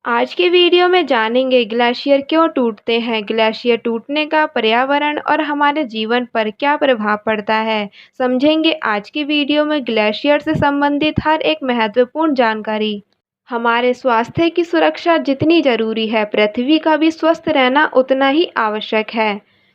आज के वीडियो में जानेंगे ग्लेशियर क्यों टूटते हैं, ग्लेशियर टूटने का पर्यावरण और हमारे जीवन पर क्या प्रभाव पड़ता है। समझेंगे आज की वीडियो में ग्लेशियर से संबंधित हर एक महत्वपूर्ण जानकारी। हमारे स्वास्थ्य की सुरक्षा जितनी जरूरी है, पृथ्वी का भी स्वस्थ रहना उतना ही आवश्यक है।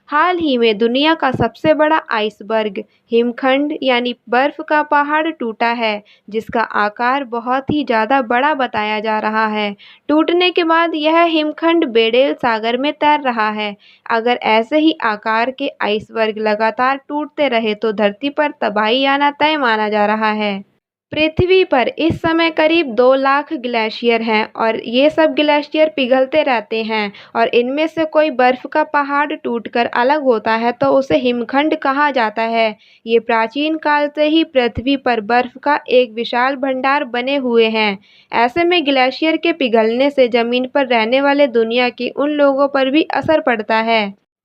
हाल ही में दुनिया का सबसे बड़ा आइसबर्ग हिमखंड यानी बर्फ का पहाड़ टूटा है, जिसका आकार बहुत ही ज़्यादा बड़ा बताया जा रहा है। टूटने के बाद यह हिमखंड बेडेल सागर में तैर रहा है। अगर ऐसे ही आकार के आइसबर्ग लगातार टूटते रहे तो धरती पर तबाही आना तय माना जा रहा है। पृथ्वी पर इस समय करीब 2 लाख ग्लेशियर हैं और ये सब ग्लेशियर पिघलते रहते हैं, और इनमें से कोई बर्फ का पहाड़ टूटकर अलग होता है तो उसे हिमखंड कहा जाता है। ये प्राचीन काल से ही पृथ्वी पर बर्फ का एक विशाल भंडार बने हुए हैं। ऐसे में ग्लेशियर के पिघलने से जमीन पर रहने वाले दुनिया के उन लोगों पर भी असर पड़ता है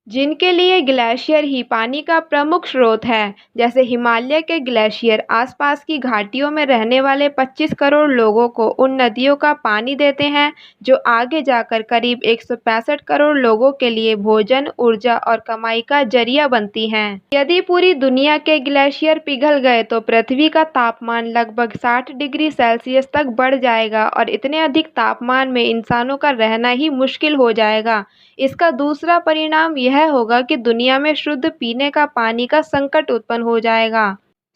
जिनके लिए ग्लेशियर ही पानी का प्रमुख स्रोत है। जैसे हिमालय के ग्लेशियर आसपास की घाटियों में रहने वाले 25 करोड़ लोगों को उन नदियों का पानी देते हैं, जो आगे जाकर करीब 165 करोड़ लोगों के लिए भोजन, ऊर्जा और कमाई का जरिया बनती हैं। यदि पूरी दुनिया के ग्लेशियर पिघल गए तो पृथ्वी का तापमान लगभग 60 डिग्री सेल्सियस तक बढ़ जाएगा, और इतने अधिक तापमान में इंसानों का रहना ही मुश्किल हो जाएगा। इसका दूसरा परिणाम यह होगा कि दुनिया में शुद्ध पीने का पानी का संकट उत्पन्न हो जाएगा।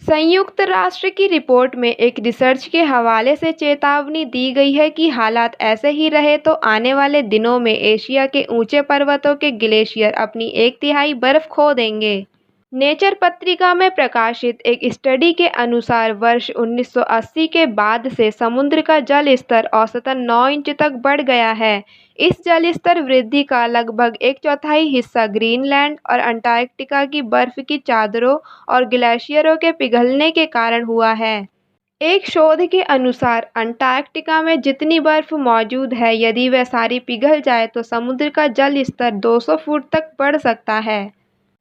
संयुक्त राष्ट्र की रिपोर्ट में एक रिसर्च के हवाले से चेतावनी दी गई है कि हालात ऐसे ही रहे तो आने वाले दिनों में एशिया के ऊंचे पर्वतों के ग्लेशियर अपनी 1/3 बर्फ खो देंगे। नेचर पत्रिका में प्रकाशित एक स्टडी के अनुसार वर्ष 1980 के बाद से समुद्र का जल स्तर औसतन 9 इंच तक बढ़ गया है। इस जल स्तर वृद्धि का लगभग 1/4 हिस्सा ग्रीनलैंड और अंटार्कटिका की बर्फ की चादरों और ग्लेशियरों के पिघलने के कारण हुआ है। एक शोध के अनुसार अंटार्कटिका में जितनी बर्फ मौजूद है, यदि वह सारी पिघल जाए तो समुद्र का जल स्तर 200 फुट तक बढ़ सकता है।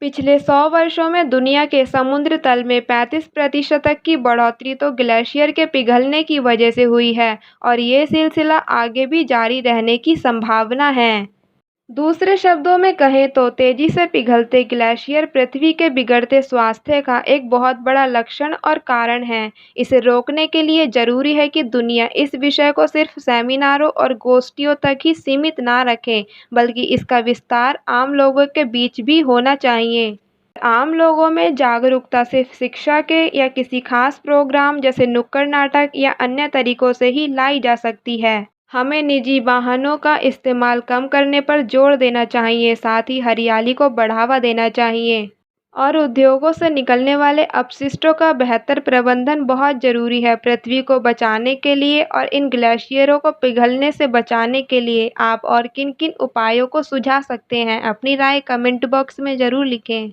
पिछले 100 वर्षों में दुनिया के समुद्र तल में 35% तक की बढ़ोतरी तो ग्लेशियर के पिघलने की वजह से हुई है, और ये सिलसिला आगे भी जारी रहने की संभावना है। दूसरे शब्दों में कहें तो तेजी से पिघलते ग्लेशियर पृथ्वी के बिगड़ते स्वास्थ्य का एक बहुत बड़ा लक्षण और कारण है। इसे रोकने के लिए जरूरी है कि दुनिया इस विषय को सिर्फ सेमिनारों और गोष्ठियों तक ही सीमित ना रखे, बल्कि इसका विस्तार आम लोगों के बीच भी होना चाहिए। आम लोगों में जागरूकता सिर्फ शिक्षा के या किसी खास प्रोग्राम जैसे नुक्कड़ नाटक या अन्य तरीकों से ही लाई जा सकती है। हमें निजी वाहनों का इस्तेमाल कम करने पर जोर देना चाहिए, साथ ही हरियाली को बढ़ावा देना चाहिए, और उद्योगों से निकलने वाले अपशिष्टों का बेहतर प्रबंधन बहुत जरूरी है। पृथ्वी को बचाने के लिए और इन ग्लेशियरों को पिघलने से बचाने के लिए आप और किन किन उपायों को सुझा सकते हैं, अपनी राय कमेंट बॉक्स में ज़रूर लिखें।